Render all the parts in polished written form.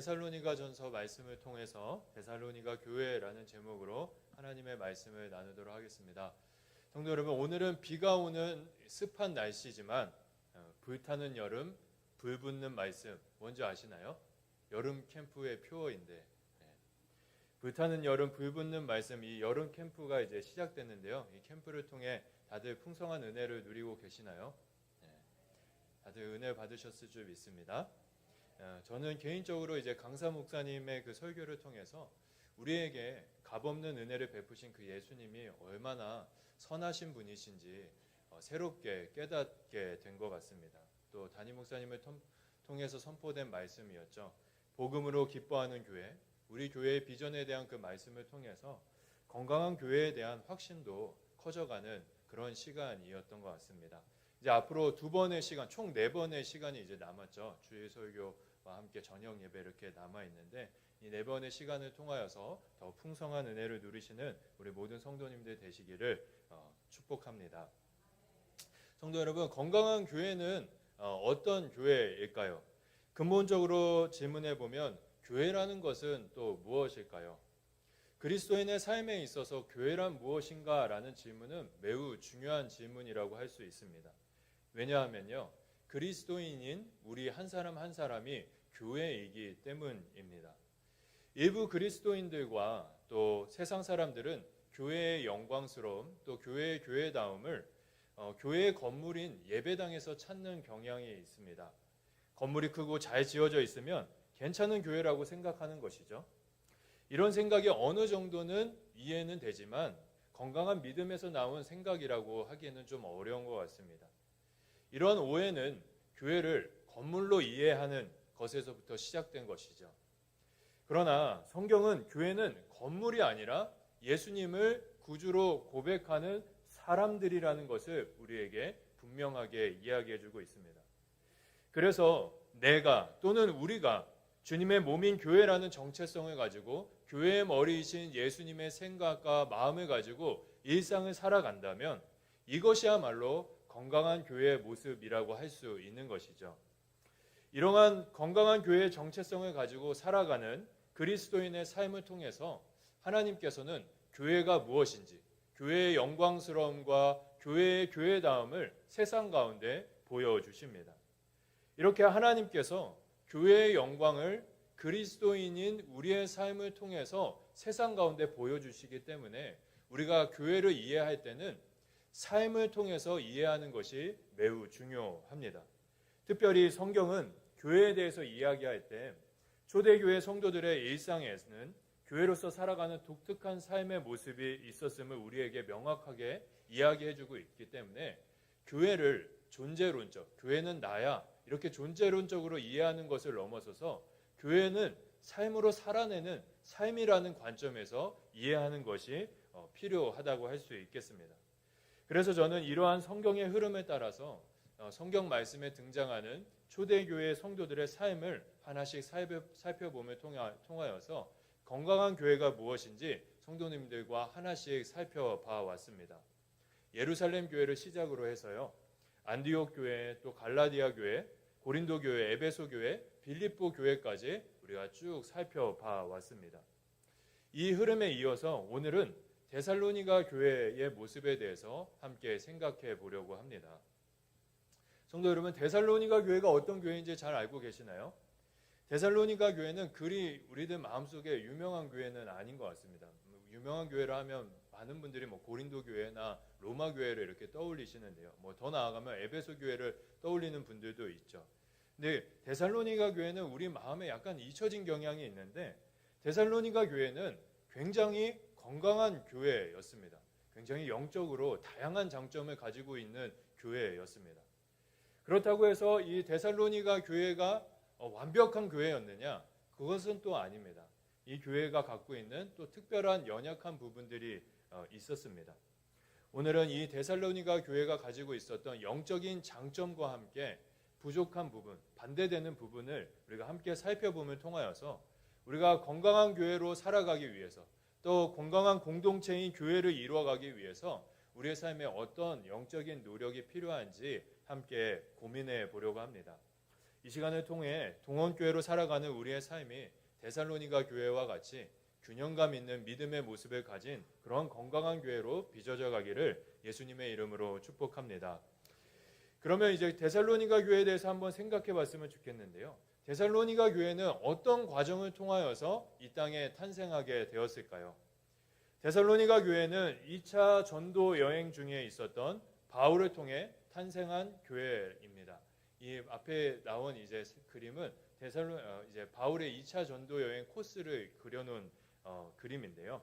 데살로니가전서 말씀을 통해서 데살로니가 교회라는 제목으로 하나님의 말씀을 나누도록 하겠습니다. 성도 여러분, 오늘은 비가 오는 습한 날씨지만 불타는 여름, 불붙는 말씀 뭔지 아시나요? 여름 캠프의 표어인데 불타는 여름, 불붙는 말씀, 이 여름 캠프가 이제 시작됐는데요. 이 캠프를 통해 다들 풍성한 은혜를 누리고 계시나요? 다들 은혜 받으셨을 줄 믿습니다. 저는 개인적으로 이제 강사 목사님의 그 설교를 통해서 우리에게 값없는 은혜를 베푸신 그 예수님이 얼마나 선하신 분이신지 새롭게 깨닫게 된 것 같습니다. 또 담임 목사님을 통해서 선포된 말씀이었죠. 복음으로 기뻐하는 교회, 우리 교회의 비전에 대한 그 말씀을 통해서 건강한 교회에 대한 확신도 커져가는 그런 시간이었던 것 같습니다. 이제 앞으로 두 번의 시간, 총 4번의 시간이 이제 남았죠. 주일 설교와 함께 저녁 예배 이렇게 남아 있는데 이 4번의 시간을 통하여서 더 풍성한 은혜를 누리시는 우리 모든 성도님들 되시기를 축복합니다. 성도 여러분, 건강한 교회는 어떤 교회일까요? 근본적으로 질문해 보면 교회라는 것은 또 무엇일까요? 그리스도인의 삶에 있어서 교회란 무엇인가 라는 질문은 매우 중요한 질문이라고 할 수 있습니다. 왜냐하면요, 그리스도인인 우리 한 사람 한 사람이 교회이기 때문입니다. 일부 그리스도인들과 또 세상 사람들은 교회의 영광스러움, 또 교회의 교회다움을 교회의 건물인 예배당에서 찾는 경향이 있습니다. 건물이 크고 잘 지어져 있으면 괜찮은 교회라고 생각하는 것이죠. 이런 생각이 어느 정도는 이해는 되지만 건강한 믿음에서 나온 생각이라고 하기에는 좀 어려운 것 같습니다. 이런 오해는 교회를 건물로 이해하는 것에서부터 시작된 것이죠. 그러나 성경은 교회는 건물이 아니라 예수님을 구주로 고백하는 사람들이라는 것을 우리에게 분명하게 이야기해주고 있습니다. 그래서 내가 또는 우리가 주님의 몸인 교회라는 정체성을 가지고 교회의 머리이신 예수님의 생각과 마음을 가지고 일상을 살아간다면 이것이야말로 건강한 교회의 모습이라고 할 수 있는 것이죠. 이러한 건강한 교회의 정체성을 가지고 살아가는 그리스도인의 삶을 통해서 하나님께서는 교회가 무엇인지, 교회의 영광스러움과 교회의 교회다움을 세상 가운데 보여주십니다. 이렇게 하나님께서 교회의 영광을 그리스도인인 우리의 삶을 통해서 세상 가운데 보여주시기 때문에 우리가 교회를 이해할 때는 삶을 통해서 이해하는 것이 매우 중요합니다. 특별히 성경은 교회에 대해서 이야기할 때 초대교회 성도들의 일상에는 교회로서 살아가는 독특한 삶의 모습이 있었음을 우리에게 명확하게 이야기해주고 있기 때문에 교회를 존재론적, 교회는 나야 이렇게 존재론적으로 이해하는 것을 넘어서서 교회는 삶으로 살아내는 삶이라는 관점에서 이해하는 것이 필요하다고 할 수 있겠습니다. 그래서 저는 이러한 성경의 흐름에 따라서 성경 말씀에 등장하는 초대교회 성도들의 삶을 하나씩 살펴봄을 통하여서 건강한 교회가 무엇인지 성도님들과 하나씩 살펴봐 왔습니다. 예루살렘 교회를 시작으로 해서요, 안디옥 교회, 또 갈라디아 교회, 고린도 교회, 에베소 교회, 빌립보 교회까지 우리가 쭉 살펴봐 왔습니다. 이 흐름에 이어서 오늘은 데살로니가 교회의 모습에 대해서 함께 생각해 보려고 합니다. 성도 여러분, 데살로니가 교회가 어떤 교회인지 잘 알고 계시나요? 데살로니가 교회는 그리 우리들 마음속에 유명한 교회는 아닌 것 같습니다. 유명한 교회라 하면 많은 분들이 고린도 교회나 로마 교회를 이렇게 떠올리시는데요. 더 나아가면 에베소 교회를 떠올리는 분들도 있죠. 근데 데살로니가 교회는 우리 마음에 약간 잊혀진 경향이 있는데 데살로니가 교회는 굉장히 건강한 교회였습니다. 굉장히 영적으로 다양한 장점을 가지고 있는 교회였습니다. 그렇다고 해서 이 데살로니가 교회가 완벽한 교회였느냐? 그것은 또 아닙니다. 이 교회가 갖고 있는 또 특별한 연약한 부분들이 있었습니다. 오늘은 이 데살로니가 교회가 가지고 있었던 영적인 장점과 함께 부족한 부분, 반대되는 부분을 우리가 함께 살펴봄을 통하여서 우리가 건강한 교회로 살아가기 위해서 또 건강한 공동체인 교회를 이루어가기 위해서 우리의 삶에 어떤 영적인 노력이 필요한지 함께 고민해 보려고 합니다. 이 시간을 통해 동원교회로 살아가는 우리의 삶이 데살로니가 교회와 같이 균형감 있는 믿음의 모습을 가진 그런 건강한 교회로 빚어져 가기를 예수님의 이름으로 축복합니다. 그러면 이제 데살로니가 교회에 대해서 한번 생각해 봤으면 좋겠는데요. 데살로니가 교회는 어떤 과정을 통하여서 이 땅에 탄생하게 되었을까요? 데살로니가 교회는 2차 전도 여행 중에 있었던 바울을 통해 탄생한 교회입니다. 이 앞에 나온 이제 그림은 이제 바울의 2차 전도 여행 코스를 그려놓은 그림인데요.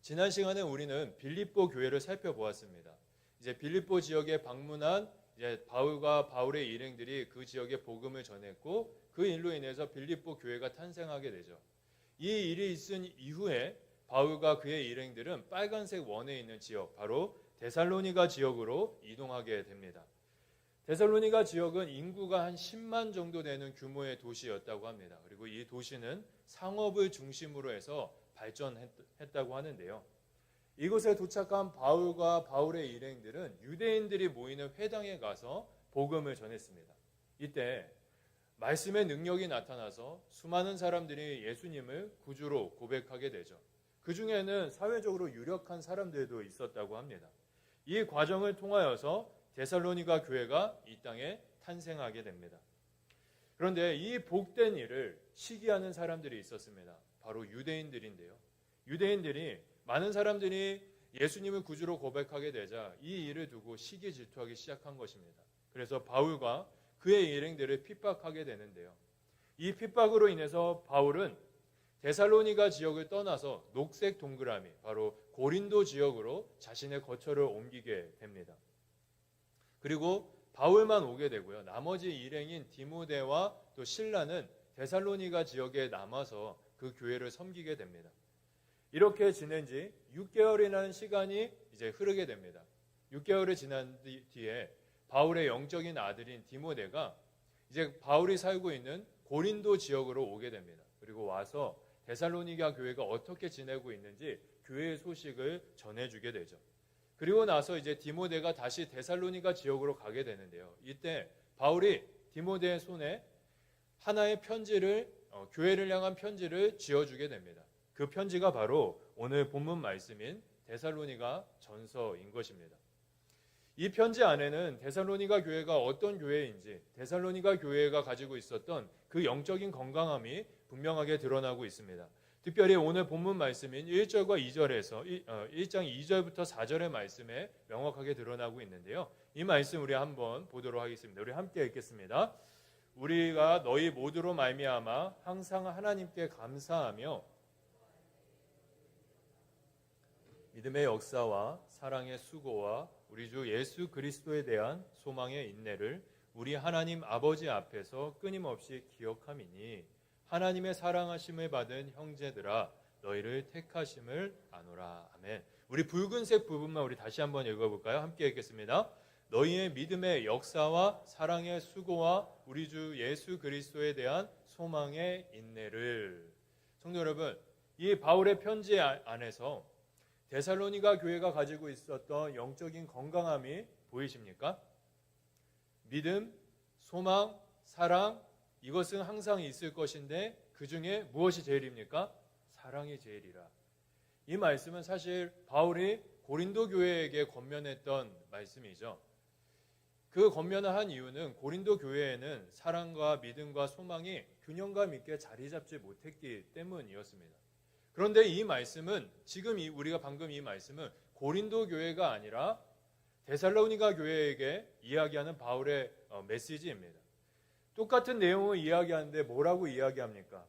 지난 시간에 우리는 빌립보 교회를 살펴보았습니다. 이제 빌립보 지역에 방문한 이제 바울과 바울의 일행들이 그 지역에 복음을 전했고 그 일로 인해서 빌립보 교회가 탄생하게 되죠. 이 일이 있은 이후에 바울과 그의 일행들은 빨간색 원에 있는 지역, 바로 데살로니가 지역으로 이동하게 됩니다. 데살로니가 지역은 인구가 한 10만 정도 되는 규모의 도시였다고 합니다. 그리고 이 도시는 상업을 중심으로 해서 발전했다고 하는데요. 이곳에 도착한 바울과 바울의 일행들은 유대인들이 모이는 회당에 가서 복음을 전했습니다. 이때 말씀의 능력이 나타나서 수많은 사람들이 예수님을 구주로 고백하게 되죠. 그 중에는 사회적으로 유력한 사람들도 있었다고 합니다. 이 과정을 통하여서 데살로니가 교회가 이 땅에 탄생하게 됩니다. 그런데 이 복된 일을 시기하는 사람들이 있었습니다. 바로 유대인들인데요. 유대인들이 많은 사람들이 예수님을 구주로 고백하게 되자 이 일을 두고 시기 질투하기 시작한 것입니다. 그래서 바울과 그의 일행들을 핍박하게 되는데요. 이 핍박으로 인해서 바울은 데살로니가 지역을 떠나서 녹색 동그라미, 바로 고린도 지역으로 자신의 거처를 옮기게 됩니다. 그리고 바울만 오게 되고요. 나머지 일행인 디모데와 또 실라는 데살로니가 지역에 남아서 그 교회를 섬기게 됩니다. 이렇게 지낸 지 6개월이라는 시간이 이제 흐르게 됩니다. 6개월이 지난 뒤에 바울의 영적인 아들인 디모데가 이제 바울이 살고 있는 고린도 지역으로 오게 됩니다. 그리고 와서 데살로니가 교회가 어떻게 지내고 있는지 교회의 소식을 전해주게 되죠. 그리고 나서 이제 디모데가 다시 데살로니가 지역으로 가게 되는데요. 이때 바울이 디모데의 손에 하나의 편지를 교회를 향한 편지를 쥐어주게 됩니다. 그 편지가 바로 오늘 본문 말씀인 데살로니가 전서인 것입니다. 이 편지 안에는 데살로니가 교회가 어떤 교회인지, 데살로니가 교회가 가지고 있었던 그 영적인 건강함이 분명하게 드러나고 있습니다. 특별히 오늘 본문 말씀인 1절과 2절에서 1장 2절부터 4절의 말씀에 명확하게 드러나고 있는데요. 이 말씀 우리 한번 보도록 하겠습니다. 우리 함께 읽겠습니다. 우리가 너희 모두로 말미암아 항상 하나님께 감사하며 믿음의 역사와 사랑의 수고와 우리 주 예수 그리스도에 대한 소망의 인내를 우리 하나님 아버지 앞에서 끊임없이 기억함이니 하나님의 사랑하심을 받은 형제들아 너희를 택하심을 아노라. 아멘. 우리 붉은색 부분만 우리 다시 한번 읽어볼까요? 함께 읽겠습니다. 너희의 믿음의 역사와 사랑의 수고와 우리 주 예수 그리스도에 대한 소망의 인내를. 성도 여러분, 이 바울의 편지 안에서 데살로니가 교회가 가지고 있었던 영적인 건강함이 보이십니까? 믿음, 소망, 사랑, 이것은 항상 있을 것인데 그 중에 무엇이 제일입니까? 사랑이 제일이라. 이 말씀은 사실 바울이 고린도 교회에게 권면했던 말씀이죠. 그 권면을 한 이유는 고린도 교회에는 사랑과 믿음과 소망이 균형감 있게 자리 잡지 못했기 때문이었습니다. 그런데 이 말씀은 지금 우리가 방금 이 말씀은 고린도 교회가 아니라 데살로니가 교회에게 이야기하는 바울의 메시지입니다. 똑같은 내용을 이야기하는데 뭐라고 이야기합니까?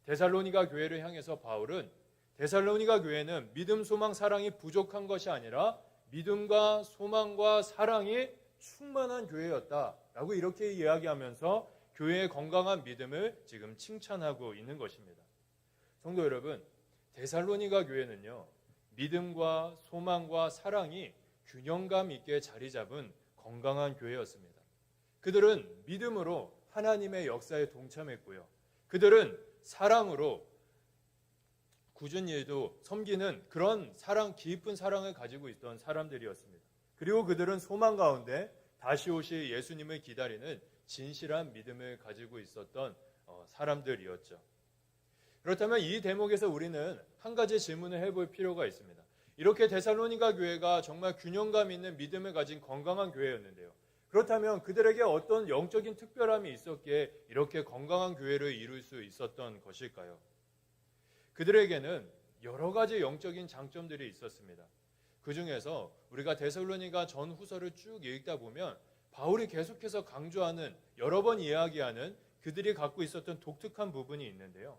데살로니가 교회를 향해서 바울은 데살로니가 교회는 믿음, 소망, 사랑이 부족한 것이 아니라 믿음과 소망과 사랑이 충만한 교회였다라고 이렇게 이야기하면서 교회의 건강한 믿음을 지금 칭찬하고 있는 것입니다. 성도 여러분, 데살로니가 교회는요, 믿음과 소망과 사랑이 균형감 있게 자리 잡은 건강한 교회였습니다. 그들은 믿음으로 하나님의 역사에 동참했고요. 그들은 사랑으로 굳은 일도 섬기는 그런 사랑, 깊은 사랑을 가지고 있던 사람들이었습니다. 그리고 그들은 소망 가운데 다시 오실 예수님을 기다리는 진실한 믿음을 가지고 있었던 사람들이었죠. 그렇다면 이 대목에서 우리는 한 가지 질문을 해볼 필요가 있습니다. 이렇게 데살로니가 교회가 정말 균형감 있는 믿음을 가진 건강한 교회였는데요. 그렇다면 그들에게 어떤 영적인 특별함이 있었기에 이렇게 건강한 교회를 이룰 수 있었던 것일까요? 그들에게는 여러 가지 영적인 장점들이 있었습니다. 그 중에서 우리가 데살로니가 전후서를 쭉 읽다 보면 바울이 계속해서 강조하는, 여러 번 이야기하는 그들이 갖고 있었던 독특한 부분이 있는데요.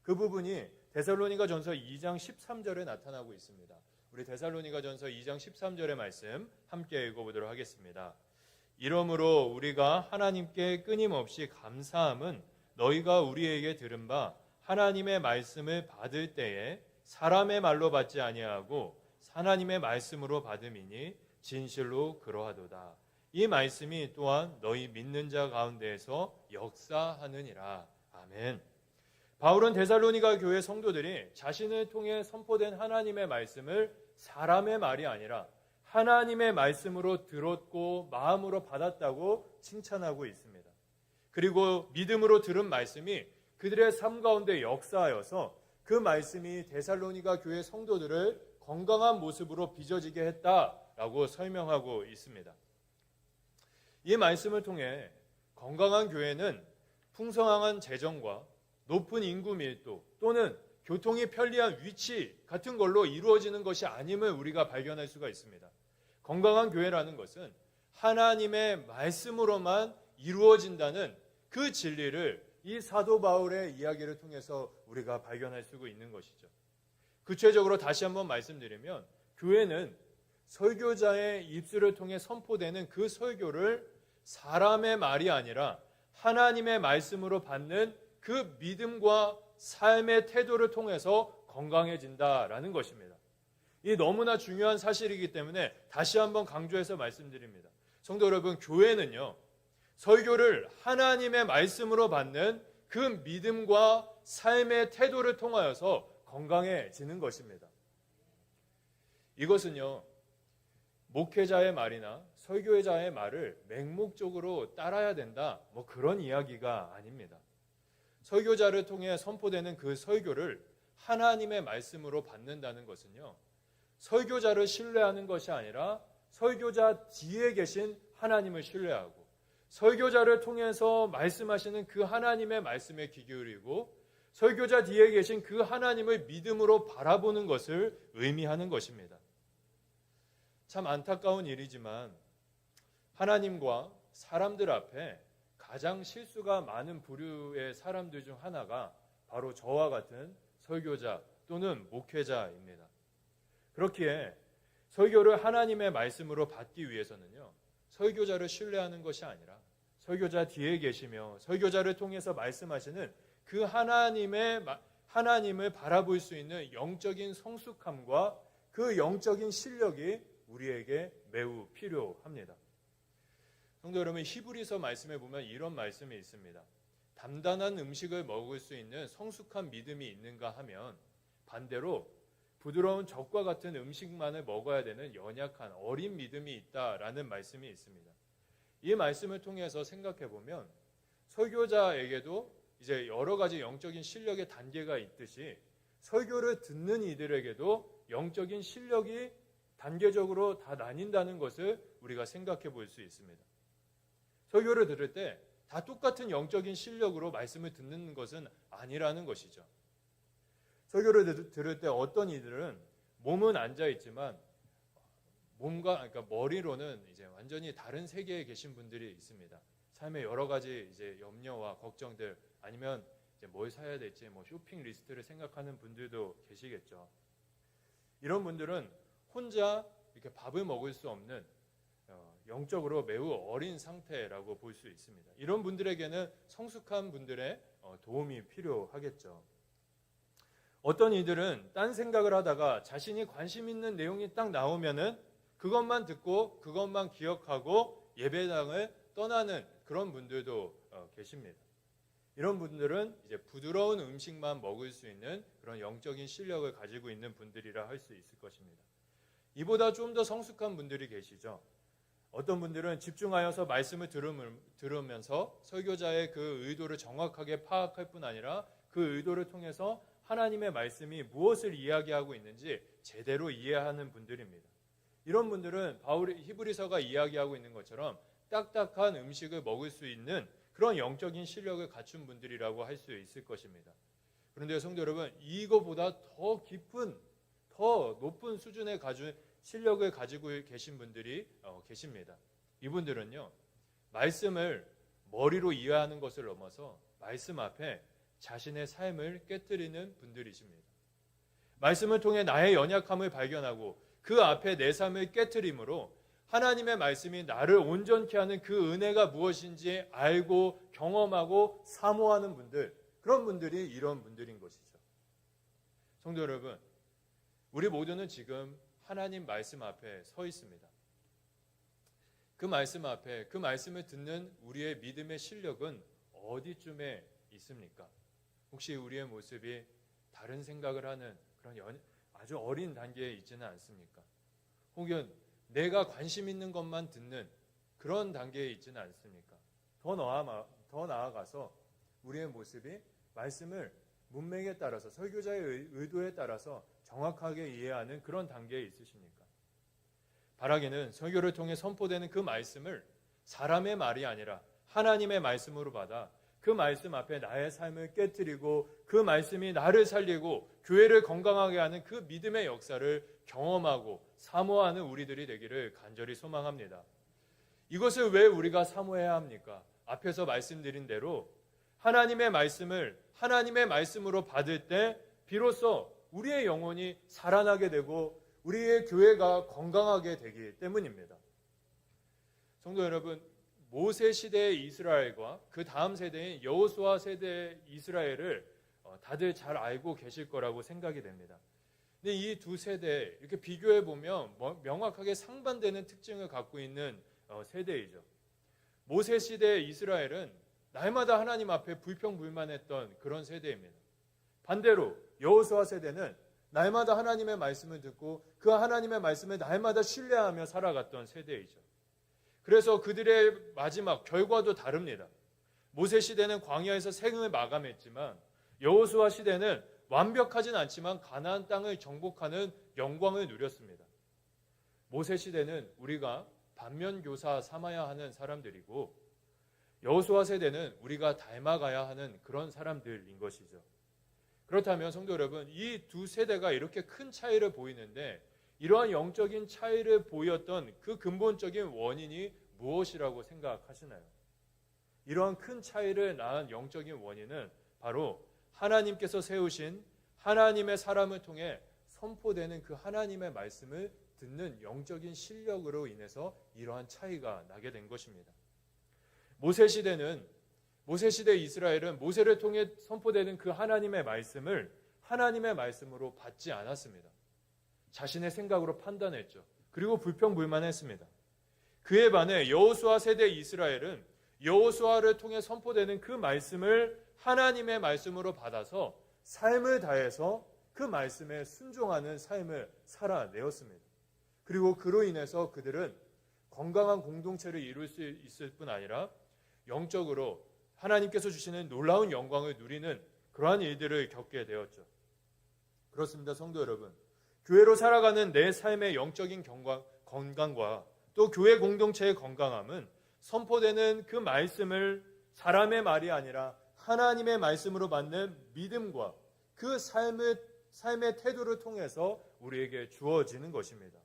그 부분이 데살로니가 전서 2장 13절에 나타나고 있습니다. 우리 데살로니가 전서 2장 13절의 말씀 함께 읽어보도록 하겠습니다. 이러므로 우리가 하나님께 끊임없이 감사함은 너희가 우리에게 들은 바 하나님의 말씀을 받을 때에 사람의 말로 받지 아니하고 하나님의 말씀으로 받음이니 진실로 그러하도다. 이 말씀이 또한 너희 믿는 자 가운데에서 역사하느니라. 아멘. 바울은 데살로니가 교회 성도들이 자신을 통해 선포된 하나님의 말씀을 사람의 말이 아니라 하나님의 말씀으로 들었고 마음으로 받았다고 칭찬하고 있습니다. 그리고 믿음으로 들은 말씀이 그들의 삶 가운데 역사하여서 그 말씀이 데살로니가 교회 성도들을 건강한 모습으로 빚어지게 했다라고 설명하고 있습니다. 이 말씀을 통해 건강한 교회는 풍성한 재정과 높은 인구 밀도 또는 교통이 편리한 위치 같은 걸로 이루어지는 것이 아님을 우리가 발견할 수가 있습니다. 건강한 교회라는 것은 하나님의 말씀으로만 이루어진다는 그 진리를 이 사도 바울의 이야기를 통해서 우리가 발견할 수가 있는 것이죠. 구체적으로 다시 한번 말씀드리면 교회는 설교자의 입술을 통해 선포되는 그 설교를 사람의 말이 아니라 하나님의 말씀으로 받는 그 믿음과 삶의 태도를 통해서 건강해진다라는 것입니다. 이 너무나 중요한 사실이기 때문에 다시 한번 강조해서 말씀드립니다. 성도 여러분, 교회는요, 설교를 하나님의 말씀으로 받는 그 믿음과 삶의 태도를 통하여서 건강해지는 것입니다. 이것은요, 목회자의 말이나 설교자의 말을 맹목적으로 따라야 된다, 그런 이야기가 아닙니다. 설교자를 통해 선포되는 그 설교를 하나님의 말씀으로 받는다는 것은요, 설교자를 신뢰하는 것이 아니라 설교자 뒤에 계신 하나님을 신뢰하고 설교자를 통해서 말씀하시는 그 하나님의 말씀에 귀 기울이고 설교자 뒤에 계신 그 하나님을 믿음으로 바라보는 것을 의미하는 것입니다. 참 안타까운 일이지만 하나님과 사람들 앞에 가장 실수가 많은 부류의 사람들 중 하나가 바로 저와 같은 설교자 또는 목회자입니다. 그렇기에 설교를 하나님의 말씀으로 받기 위해서는요, 설교자를 신뢰하는 것이 아니라 설교자 뒤에 계시며 설교자를 통해서 말씀하시는 그 하나님을 바라볼 수 있는 영적인 성숙함과 그 영적인 실력이 우리에게 매우 필요합니다. 성도 여러분, 히브리서 말씀에 보면 이런 말씀이 있습니다. 단단한 음식을 먹을 수 있는 성숙한 믿음이 있는가 하면 반대로 부드러운 젖과 같은 음식만을 먹어야 되는 연약한 어린 믿음이 있다라는 말씀이 있습니다. 이 말씀을 통해서 생각해 보면 설교자에게도 이제 여러 가지 영적인 실력의 단계가 있듯이 설교를 듣는 이들에게도 영적인 실력이 단계적으로 다 나뉜다는 것을 우리가 생각해 볼 수 있습니다. 설교를 들을 때 다 똑같은 영적인 실력으로 말씀을 듣는 것은 아니라는 것이죠. 설교를 들을 때 어떤 이들은 몸은 앉아 있지만 그러니까 머리로는 이제 완전히 다른 세계에 계신 분들이 있습니다. 삶의 여러 가지 이제 염려와 걱정들, 아니면 이제 뭘 사야 될지 쇼핑 리스트를 생각하는 분들도 계시겠죠. 이런 분들은 혼자 이렇게 밥을 먹을 수 없는 영적으로 매우 어린 상태라고 볼 수 있습니다. 이런 분들에게는 성숙한 분들의 도움이 필요하겠죠. 어떤 이들은 딴 생각을 하다가 자신이 관심 있는 내용이 딱 나오면은 그것만 듣고 그것만 기억하고 예배당을 떠나는 그런 분들도 계십니다. 이런 분들은 이제 부드러운 음식만 먹을 수 있는 그런 영적인 실력을 가지고 있는 분들이라 할 수 있을 것입니다. 이보다 좀 더 성숙한 분들이 계시죠. 어떤 분들은 집중하여서 말씀을 들으면서 설교자의 그 의도를 정확하게 파악할 뿐 아니라 그 의도를 통해서 하나님의 말씀이 무엇을 이야기하고 있는지 제대로 이해하는 분들입니다. 이런 분들은 히브리서가 이야기하고 있는 것처럼 딱딱한 음식을 먹을 수 있는 그런 영적인 실력을 갖춘 분들이라고 할 수 있을 것입니다. 그런데 성도 여러분, 이거보다 더 깊은, 더 높은 수준의 실력을 가지고 계신 분들이 계십니다. 이분들은요, 말씀을 머리로 이해하는 것을 넘어서 말씀 앞에 자신의 삶을 깨뜨리는 분들이십니다. 말씀을 통해 나의 연약함을 발견하고 그 앞에 내 삶을 깨뜨림으로 하나님의 말씀이 나를 온전케 하는 그 은혜가 무엇인지 알고 경험하고 사모하는 분들, 그런 분들이 이런 분들인 것이죠. 성도 여러분, 우리 모두는 지금 하나님 말씀 앞에 서 있습니다. 그 말씀 앞에 그 말씀을 듣는 우리의 믿음의 실력은 어디쯤에 있습니까? 혹시 우리의 모습이 다른 생각을 하는 그런 아주 어린 단계에 있지는 않습니까? 혹은 내가 관심 있는 것만 듣는 그런 단계에 있지는 않습니까? 더 나아가서 우리의 모습이 말씀을 문맥에 따라서 설교자의 의도에 따라서 정확하게 이해하는 그런 단계에 있으십니까? 바라기는 설교를 통해 선포되는 그 말씀을 사람의 말이 아니라 하나님의 말씀으로 받아 그 말씀 앞에 나의 삶을 깨뜨리고 그 말씀이 나를 살리고 교회를 건강하게 하는 그 믿음의 역사를 경험하고 사모하는 우리들이 되기를 간절히 소망합니다. 이것을 왜 우리가 사모해야 합니까? 앞에서 말씀드린 대로 하나님의 말씀을 하나님의 말씀으로 받을 때 비로소 우리의 영혼이 살아나게 되고 우리의 교회가 건강하게 되기 때문입니다. 성도 여러분, 모세 시대의 이스라엘과 그 다음 세대인 여호수아 세대의 이스라엘을 다들 잘 알고 계실 거라고 생각이 됩니다. 근데 이 두 세대 이렇게 비교해 보면 명확하게 상반되는 특징을 갖고 있는 세대이죠. 모세 시대의 이스라엘은 날마다 하나님 앞에 불평불만했던 그런 세대입니다. 반대로 여호수아 세대는 날마다 하나님의 말씀을 듣고 그 하나님의 말씀을 날마다 신뢰하며 살아갔던 세대이죠. 그래서 그들의 마지막 결과도 다릅니다. 모세 시대는 광야에서 생을 마감했지만 여호수아 시대는 완벽하진 않지만 가나안 땅을 정복하는 영광을 누렸습니다. 모세 시대는 우리가 반면교사 삼아야 하는 사람들이고 여호수아 세대는 우리가 닮아가야 하는 그런 사람들인 것이죠. 그렇다면 성도 여러분, 이 두 세대가 이렇게 큰 차이를 보이는데 이러한 영적인 차이를 보였던 그 근본적인 원인이 무엇이라고 생각하시나요? 이러한 큰 차이를 낳은 영적인 원인은 바로 하나님께서 세우신 하나님의 사람을 통해 선포되는 그 하나님의 말씀을 듣는 영적인 실력으로 인해서 이러한 차이가 나게 된 것입니다. 모세 시대 이스라엘은 모세를 통해 선포되는 그 하나님의 말씀을 하나님의 말씀으로 받지 않았습니다. 자신의 생각으로 판단했죠. 그리고 불평불만했습니다. 그에 반해 여호수아 세대 이스라엘은 여호수아를 통해 선포되는 그 말씀을 하나님의 말씀으로 받아서 삶을 다해서 그 말씀에 순종하는 삶을 살아내었습니다. 그리고 그로 인해서 그들은 건강한 공동체를 이룰 수 있을 뿐 아니라 영적으로 하나님께서 주시는 놀라운 영광을 누리는 그러한 일들을 겪게 되었죠. 그렇습니다, 성도 여러분. 교회로 살아가는 내 삶의 영적인 건강과 또 교회 공동체의 건강함은 선포되는 그 말씀을 사람의 말이 아니라 하나님의 말씀으로 받는 믿음과 그 삶의 태도를 통해서 우리에게 주어지는 것입니다.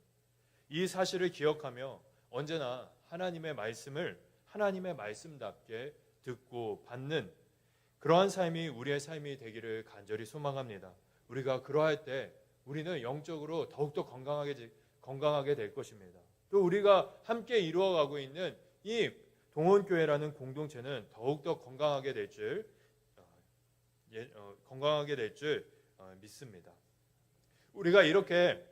이 사실을 기억하며 언제나 하나님의 말씀을 하나님의 말씀답게 듣고 받는 그러한 삶이 우리의 삶이 되기를 간절히 소망합니다. 우리가 그러할 때 우리는 영적으로 더욱더 건강하게 될 것입니다. 또 우리가 함께 이루어가고 있는 이 동원교회라는 공동체는 더욱더 건강하게 될 줄 믿습니다. 우리가 이렇게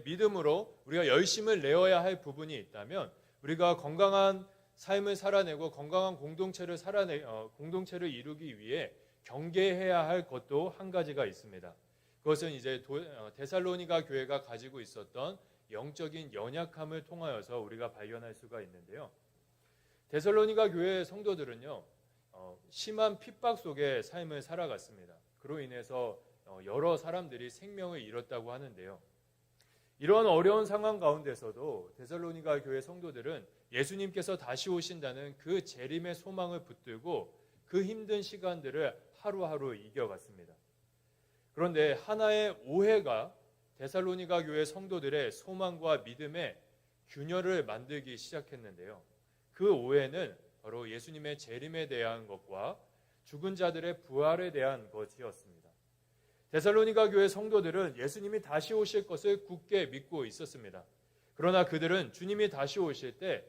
믿음으로 우리가 열심을 내어야 할 부분이 있다면 우리가 건강한 삶을 살아내고 건강한 공동체를 이루기 위해 경계해야 할 것도 한 가지가 있습니다. 그것은 이제 데살로니가 교회가 가지고 있었던 영적인 연약함을 통하여서 우리가 발견할 수가 있는데요. 데살로니가 교회 성도들은요, 심한 핍박 속에 삶을 살아갔습니다. 그로 인해서 여러 사람들이 생명을 잃었다고 하는데요. 이런 어려운 상황 가운데서도 데살로니가 교회 성도들은 예수님께서 다시 오신다는 그 재림의 소망을 붙들고 그 힘든 시간들을 하루하루 이겨갔습니다. 그런데 하나의 오해가 데살로니가 교회 성도들의 소망과 믿음에 균열을 만들기 시작했는데요. 그 오해는 바로 예수님의 재림에 대한 것과 죽은 자들의 부활에 대한 것이었습니다. 데살로니가 교회 성도들은 예수님이 다시 오실 것을 굳게 믿고 있었습니다. 그러나 그들은 주님이 다시 오실 때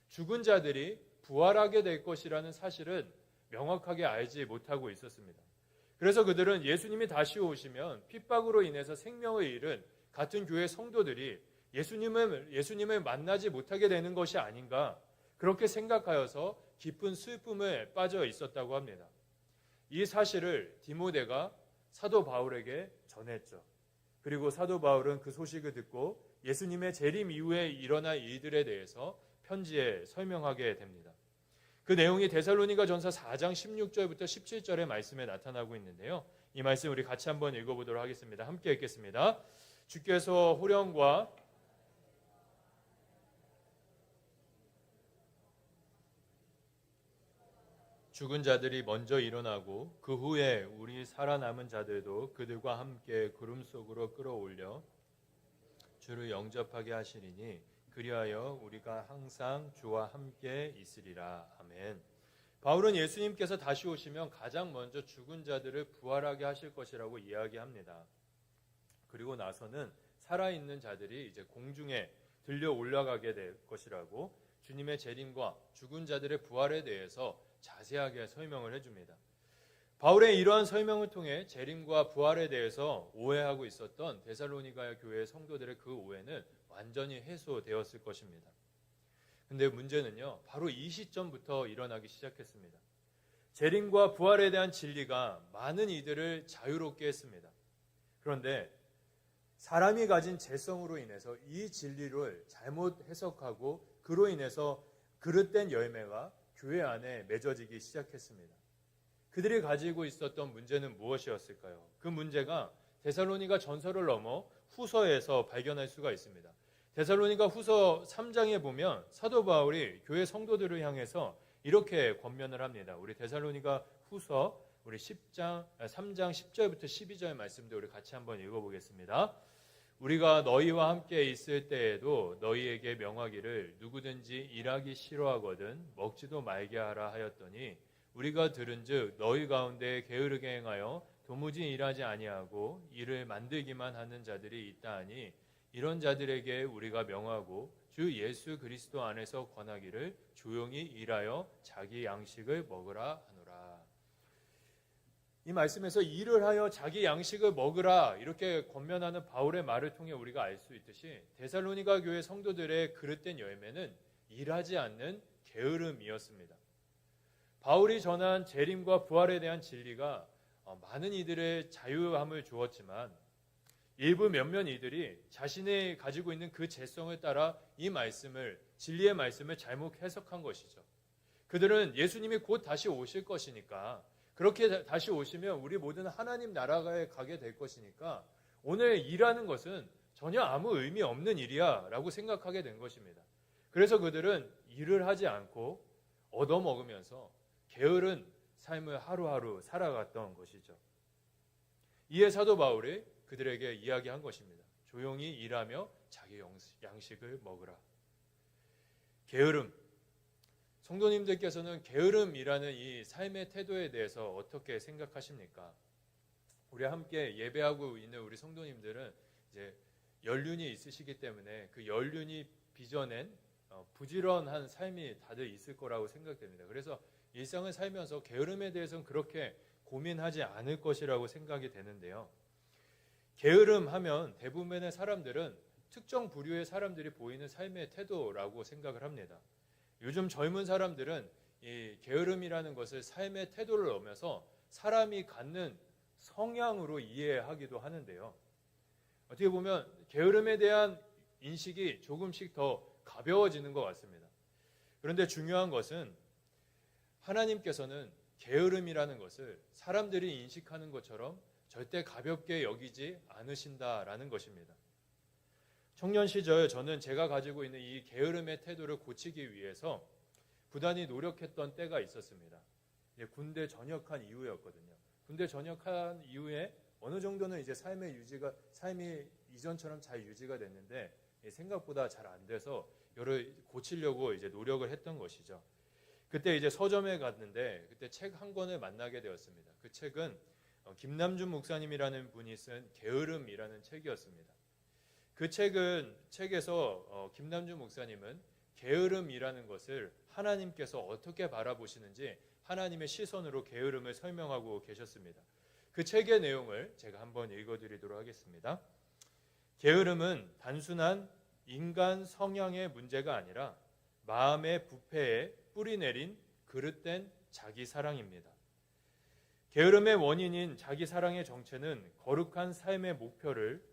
죽은 자들이 부활하게 될 것이라는 사실은 명확하게 알지 못하고 있었습니다. 그래서 그들은 예수님이 다시 오시면 핍박으로 인해서 생명을 잃은 같은 교회 성도들이 예수님을 만나지 못하게 되는 것이 아닌가, 그렇게 생각하여서 깊은 슬픔에 빠져 있었다고 합니다. 이 사실을 디모데가 사도 바울에게 전했죠. 그리고 사도 바울은 그 소식을 듣고 예수님의 재림 이후에 일어날 일들에 대해서 편지에 설명하게 됩니다. 그 내용이 데살로니가 전서 4장 16절부터 17절의 말씀에 나타나고 있는데요. 이 말씀 우리 같이 한번 읽어보도록 하겠습니다. 함께 읽겠습니다. 주께서 호령과 죽은 자들이 먼저 일어나고 그 후에 우리 살아남은 자들도 그들과 함께 구름 속으로 끌어올려 주를 영접하게 하시리니 그리하여 우리가 항상 주와 함께 있으리라. 아멘. 바울은 예수님께서 다시 오시면 가장 먼저 죽은 자들을 부활하게 하실 것이라고 이야기합니다. 그리고 나서는 살아있는 자들이 이제 공중에 들려 올라가게 될 것이라고 주님의 재림과 죽은 자들의 부활에 대해서 자세하게 설명을 해줍니다. 바울의 이러한 설명을 통해 재림과 부활에 대해서 오해하고 있었던 데살로니가 교회의 성도들의 그 오해는 완전히 해소되었을 것입니다. 근데 문제는요, 바로 이 시점부터 일어나기 시작했습니다. 재림과 부활에 대한 진리가 많은 이들을 자유롭게 했습니다. 그런데 사람이 가진 재성으로 인해서 이 진리를 잘못 해석하고 그로 인해서 그릇된 열매가 교회 안에 맺어지기 시작했습니다. 그들이 가지고 있었던 문제는 무엇이었을까요? 그 문제가 데살로니가 전서를 넘어 후서에서 발견할 수가 있습니다. 데살로니가 후서 3장에 보면 사도 바울이 교회 성도들을 향해서 이렇게 권면을 합니다. 우리 데살로니가 후서 우리 3장 10절부터 12절 말씀도 우리 같이 한번 읽어보겠습니다. 우리가 너희와 함께 있을 때에도 너희에게 명하기를 누구든지 일하기 싫어하거든 먹지도 말게 하라 하였더니 우리가 들은즉 너희 가운데 게으르게 행하여 도무지 일하지 아니하고 일을 만들기만 하는 자들이 있다 하니 이런 자들에게 우리가 명하고 주 예수 그리스도 안에서 권하기를 조용히 일하여 자기 양식을 먹으라 하노라. 이 말씀에서 일을 하여 자기 양식을 먹으라 이렇게 권면하는 바울의 말을 통해 우리가 알 수 있듯이 데살로니가 교회 성도들의 그릇된 열매는 일하지 않는 게으름이었습니다. 바울이 전한 재림과 부활에 대한 진리가 많은 이들의 자유함을 주었지만 일부 몇몇 이들이 자신이 가지고 있는 그 재성을 따라 이 말씀을, 진리의 말씀을 잘못 해석한 것이죠. 그들은 예수님이 곧 다시 오실 것이니까, 그렇게 다시 오시면 우리 모두는 하나님 나라에 가게 될 것이니까 오늘 일하는 것은 전혀 아무 의미 없는 일이야 라고 생각하게 된 것입니다. 그래서 그들은 일을 하지 않고 얻어먹으면서 게으른 삶을 하루하루 살아갔던 것이죠. 이에 사도 바울이 그들에게 이야기한 것입니다. 조용히 일하며 자기 양식을 먹으라. 게으름. 성도님들께서는 게으름이라는 이 삶의 태도에 대해서 어떻게 생각하십니까? 우리 함께 예배하고 있는 우리 성도님들은 이제 연륜이 있으시기 때문에 그 연륜이 빚어낸 부지런한 삶이 다들 있을 거라고 생각됩니다. 그래서 일상을 살면서 게으름에 대해서는 그렇게 고민하지 않을 것이라고 생각이 되는데요. 게으름 하면 대부분의 사람들은 특정 부류의 사람들이 보이는 삶의 태도라고 생각을 합니다. 요즘 젊은 사람들은 이 게으름이라는 것을 삶의 태도를 넘어서 사람이 갖는 성향으로 이해하기도 하는데요. 어떻게 보면 게으름에 대한 인식이 조금씩 더 가벼워지는 것 같습니다. 그런데 중요한 것은 하나님께서는 게으름이라는 것을 사람들이 인식하는 것처럼 절대 가볍게 여기지 않으신다라는 것입니다. 청년 시절 저는 제가 가지고 있는 이 게으름의 태도를 고치기 위해서 부단히 노력했던 때가 있었습니다. 군대 전역한 이후였거든요. 군대 전역한 이후에 어느 정도는 이제 삶이 이전처럼 잘 유지가 됐는데 생각보다 잘 안 돼서 이를 고치려고 이제 노력을 했던 것이죠. 그때 이제 서점에 갔는데 그때 책 한 권을 만나게 되었습니다. 그 책은 김남준 목사님이라는 분이 쓴 게으름이라는 책이었습니다. 그 책에서 김남준 목사님은 게으름이라는 것을 하나님께서 어떻게 바라보시는지 하나님의 시선으로 게으름을 설명하고 계셨습니다. 그 책의 내용을 제가 한번 읽어드리도록 하겠습니다. 게으름은 단순한 인간 성향의 문제가 아니라 마음의 부패에 뿌리 내린 그릇된 자기 사랑입니다. 게으름의 원인인 자기 사랑의 정체는 거룩한 삶의 목표를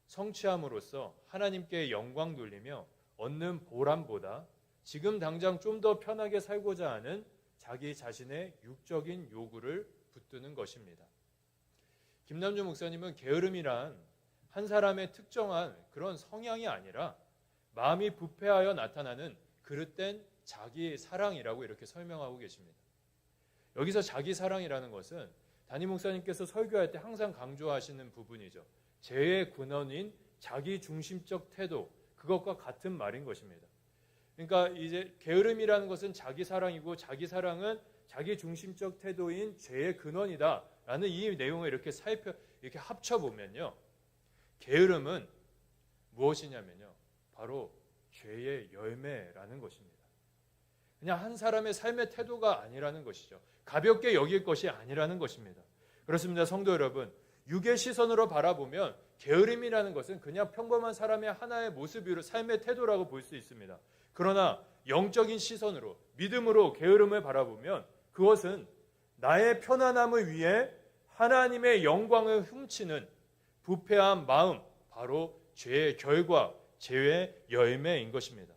성취함으로써 하나님께 영광 돌리며 얻는 보람보다 지금 당장 좀 더 편하게 살고자 하는 자기 자신의 육적인 요구를 붙드는 것입니다. 김남준 목사님은 게으름이란 한 사람의 특정한 그런 성향이 아니라 마음이 부패하여 나타나는 그릇된 자기 사랑이라고 이렇게 설명하고 계십니다. 여기서 자기 사랑이라는 것은 담임 목사님께서 설교할 때 항상 강조하시는 부분이죠. 죄의 근원인 자기 중심적 태도, 그것과 같은 말인 것입니다. 그러니까 이제 게으름이라는 것은 자기 사랑이고 자기 사랑은 자기 중심적 태도인 죄의 근원이다라는 이 내용을 이렇게 합쳐보면요. 게으름은 무엇이냐면요. 바로 죄의 열매라는 것입니다. 그냥 한 사람의 삶의 태도가 아니라는 것이죠. 가볍게 여길 것이 아니라는 것입니다. 그렇습니다. 성도 여러분, 육의 시선으로 바라보면 게으름이라는 것은 그냥 평범한 사람의 하나의 모습으로 삶의 태도라고 볼 수 있습니다. 그러나 영적인 시선으로 믿음으로 게으름을 바라보면 그것은 나의 편안함을 위해 하나님의 영광을 훔치는 부패한 마음, 바로 죄의 결과, 죄의 열매인 것입니다.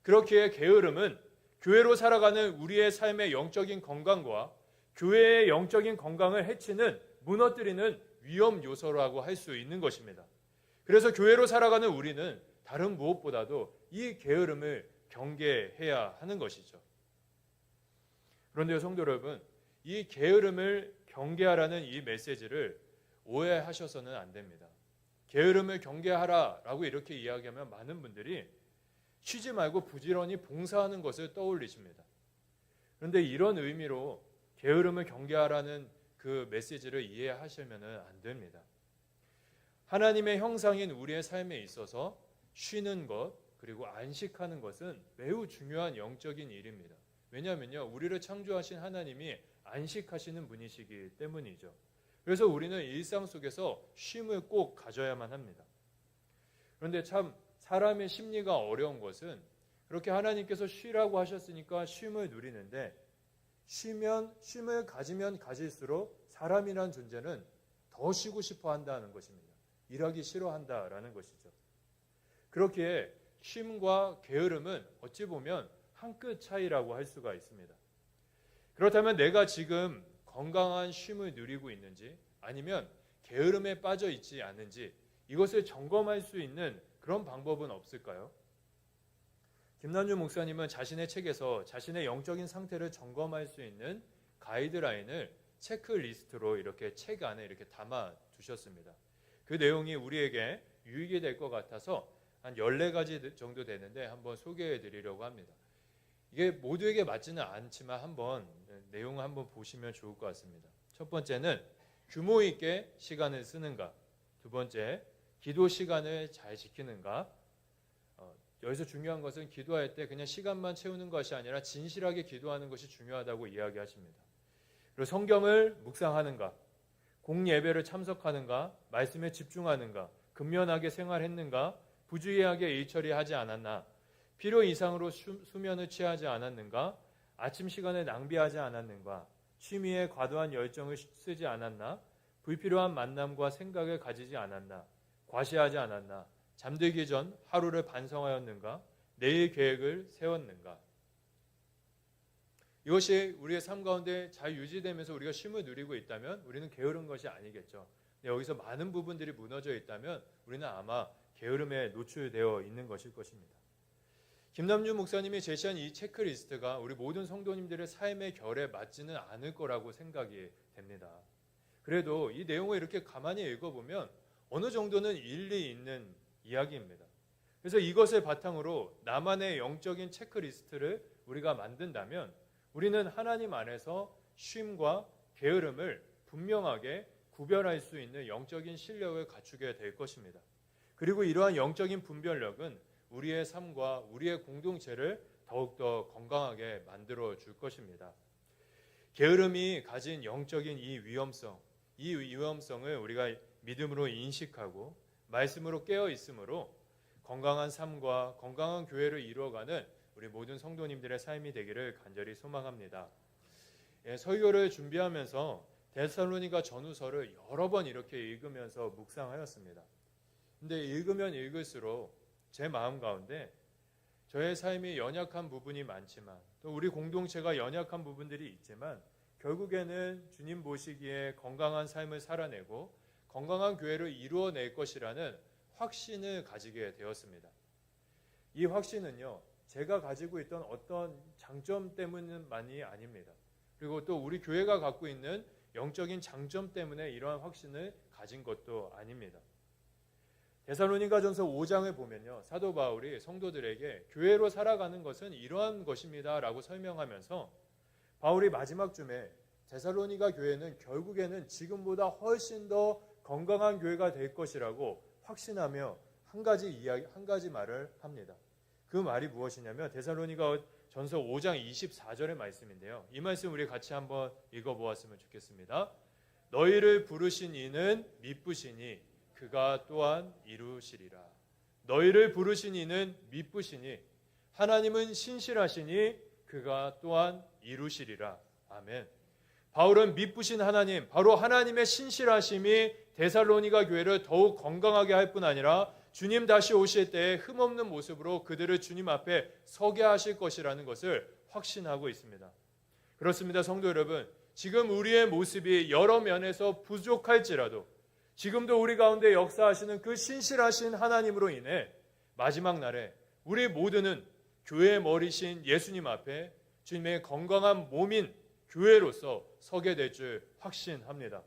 그렇기에 게으름은 교회로 살아가는 우리의 삶의 영적인 건강과 교회의 영적인 건강을 해치는, 무너뜨리는 위험 요소라고 할 수 있는 것입니다. 그래서 교회로 살아가는 우리는 다른 무엇보다도 이 게으름을 경계해야 하는 것이죠. 그런데 성도 여러분, 이 게으름을 경계하라는 이 메시지를 오해하셔서는 안 됩니다. 게으름을 경계하라라고 이렇게 이야기하면 많은 분들이 쉬지 말고 부지런히 봉사하는 것을 떠올리십니다. 그런데 이런 의미로 게으름을 경계하라는 그 메시지를 이해하시면 안 됩니다. 하나님의 형상인 우리의 삶에 있어서 쉬는 것 그리고 안식하는 것은 매우 중요한 영적인 일입니다. 왜냐하면요, 우리를 창조하신 하나님이 안식하시는 분이시기 때문이죠. 그래서 우리는 일상 속에서 쉼을 꼭 가져야만 합니다. 그런데 참 사람의 심리가 어려운 것은 그렇게 하나님께서 쉬라고 하셨으니까 쉼을 누리는데 쉼을 가지면 가질수록 사람이란 존재는 더 쉬고 싶어 한다는 것입니다. 일하기 싫어한다라는 것이죠. 그렇기에 쉼과 게으름은 어찌 보면 한 끗 차이라고 할 수가 있습니다. 그렇다면 내가 지금 건강한 쉼을 누리고 있는지 아니면 게으름에 빠져 있지 않은지 이것을 점검할 수 있는 그런 방법은 없을까요? 김남준 목사님은 자신의 책에서 자신의 영적인 상태를 점검할 수 있는 가이드라인을 체크리스트로 이렇게 책 안에 이렇게 담아 두셨습니다. 그 내용이 우리에게 유익이 될 것 같아서 한 14가지 정도 되는데 한번 소개해 드리려고 합니다. 이게 모두에게 맞지는 않지만 내용을 한번 보시면 좋을 것 같습니다. 첫 번째는 규모 있게 시간을 쓰는가. 두 번째, 기도 시간을 잘 지키는가. 여기서 중요한 것은 기도할 때 그냥 시간만 채우는 것이 아니라 진실하게 기도하는 것이 중요하다고 이야기하십니다. 그리고 성경을 묵상하는가, 공예배를 참석하는가, 말씀에 집중하는가, 근면하게 생활했는가, 부주의하게 일처리하지 않았나, 필요 이상으로 수면을 취하지 않았는가, 아침 시간을 낭비하지 않았는가, 취미에 과도한 열정을 쓰지 않았나, 불필요한 만남과 생각을 가지지 않았나, 과시하지 않았나, 잠들기 전 하루를 반성하였는가? 내일 계획을 세웠는가? 이것이 우리의 삶 가운데 잘 유지되면서 우리가 쉼을 누리고 있다면 우리는 게으른 것이 아니겠죠. 여기서 많은 부분들이 무너져 있다면 우리는 아마 게으름에 노출되어 있는 것일 것입니다. 김남주 목사님이 제시한 이 체크리스트가 우리 모든 성도님들의 삶의 결에 맞지는 않을 거라고 생각이 됩니다. 그래도 이 내용을 이렇게 가만히 읽어보면 어느 정도는 일리 있는 이야기입니다. 그래서 이것을 바탕으로 나만의 영적인 체크리스트를 우리가 만든다면 우리는 하나님 안에서 쉼과 게으름을 분명하게 구별할 수 있는 영적인 실력을 갖추게 될 것입니다. 그리고 이러한 영적인 분별력은 우리의 삶과 우리의 공동체를 더욱더 건강하게 만들어 줄 것입니다. 게으름이 가진 영적인 이 위험성을 우리가 믿음으로 인식하고 말씀으로 깨어 있으므로 건강한 삶과 건강한 교회를 이루어가는 우리 모든 성도님들의 삶이 되기를 간절히 소망합니다. 설교를 준비하면서 데살로니가 전후서를 여러 번 이렇게 읽으면서 묵상하였습니다. 근데 읽으면 읽을수록 제 마음 가운데 저의 삶이 연약한 부분이 많지만 또 우리 공동체가 연약한 부분들이 있지만 결국에는 주님 보시기에 건강한 삶을 살아내고 건강한 교회를 이루어낼 것이라는 확신을 가지게 되었습니다. 이 확신은요, 제가 가지고 있던 어떤 장점 때문만이 아닙니다. 그리고 또 우리 교회가 갖고 있는 영적인 장점 때문에 이러한 확신을 가진 것도 아닙니다. 데살로니가전서 5장을 보면요, 사도 바울이 성도들에게 교회로 살아가는 것은 이러한 것입니다 라고 설명하면서 바울이 마지막 쯤에 데살로니가 교회는 결국에는 지금보다 훨씬 더 건강한 교회가 될 것이라고 확신하며 한 가지 말을 합니다. 그 말이 무엇이냐면 데살로니가 전서 5장 24절의 말씀인데요. 이 말씀 우리 같이 한번 읽어보았으면 좋겠습니다. 너희를 부르신 이는 미쁘시니 그가 또한 이루시리라. 너희를 부르신 이는 미쁘시니 하나님은 신실하시니 그가 또한 이루시리라. 아멘. 바울은 미쁘신 하나님, 바로 하나님의 신실하심이 데살로니가 교회를 더욱 건강하게 할 뿐 아니라 주님 다시 오실 때에 흠없는 모습으로 그들을 주님 앞에 서게 하실 것이라는 것을 확신하고 있습니다. 그렇습니다. 성도 여러분, 지금 우리의 모습이 여러 면에서 부족할지라도 지금도 우리 가운데 역사하시는 그 신실하신 하나님으로 인해 마지막 날에 우리 모두는 교회의 머리신 예수님 앞에 주님의 건강한 몸인 교회로서 서게 될 줄 확신합니다.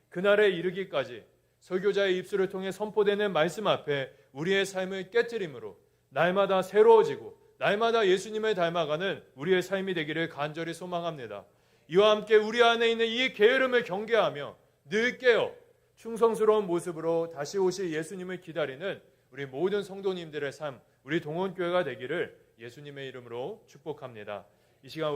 그날에 이르기까지 설교자의 입술을 통해 선포되는 말씀 앞에 우리의 삶을 깨트림으로 날마다 새로워지고 날마다 예수님을 닮아가는 우리의 삶이 되기를 간절히 소망합니다. 이와 함께 우리 안에 있는 이 게으름을 경계하며 늘 깨어 충성스러운 모습으로 다시 오실 예수님을 기다리는 우리 모든 성도님들의 삶, 우리 동원교회가 되기를 예수님의 이름으로 축복합니다. 이 시간